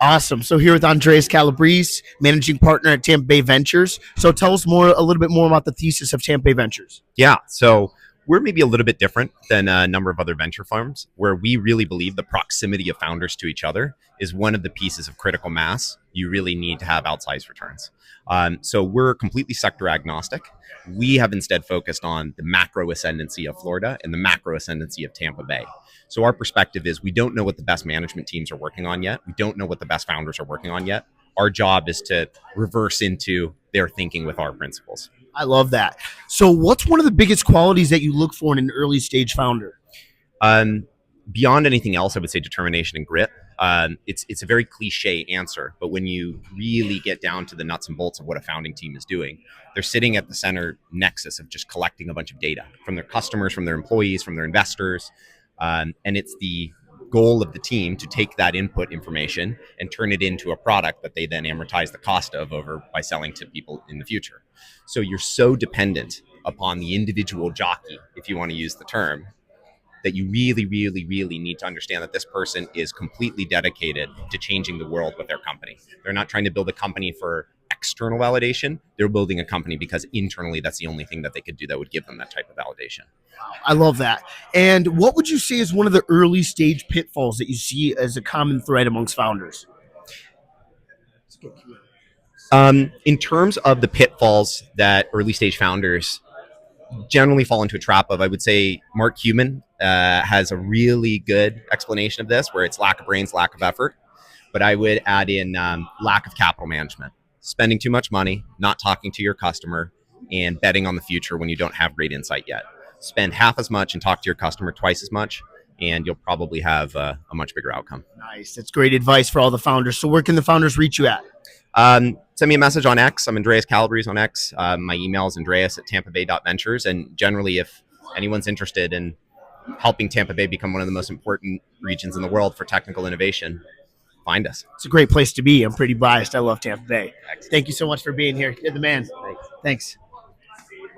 Awesome. So here with Andreas Calabrese, managing partner at Tampa Bay Ventures. So tell us a little bit more about the thesis of Tampa Bay Ventures. Yeah, so we're maybe a little bit different than a number of other venture firms, where we really believe the proximity of founders to each other is one of the pieces of critical mass you really need to have outsized returns. So we're completely sector agnostic. We have instead focused on the macro ascendancy of Florida and the macro ascendancy of Tampa Bay. So our perspective is we don't know what the best management teams are working on yet. We don't know what the best founders are working on yet. Our job is to reverse into their thinking with our principles. I love that. So what's one of the biggest qualities that you look for in an early stage founder? Beyond anything else, I would say determination and grit. It's a very cliche answer, but when you really get down to the nuts and bolts of what a founding team is doing, they're sitting at the center nexus of just collecting a bunch of data from their customers, from their employees, from their investors. And it's the goal of the team to take that input information and turn it into a product that they then amortize the cost of over by selling to people in the future. So you're so dependent upon the individual jockey, if you want to use the term, that you really, really, really need to understand that this person is completely dedicated to changing the world with their company. They're not trying to build a company for external validation. They're building a company because internally that's the only thing that they could do that would give them that type of validation. I love that. And what would you say is one of the early stage pitfalls that you see as a common thread amongst founders? In terms of the pitfalls that early stage founders generally fall into a trap of, I would say Mark Cuban has a really good explanation of this, where it's lack of brains, lack of effort. But I would add in lack of capital management, spending too much money, not talking to your customer, and betting on the future when you don't have great insight yet. Spend half as much and talk to your customer twice as much, and you'll probably have a much bigger outcome. Nice. That's great advice for all the founders. So where can the founders reach you at? Send me a message on X. I'm Andreas Calabrese on X. My email is andreas@tampabay.ventures. And generally, if anyone's interested in helping Tampa Bay become one of the most important regions in the world for technical innovation, find us. It's a great place to be. I'm pretty biased. I love Tampa Bay. Excellent. Thank you so much for being here. You're the man. Thanks. Thanks.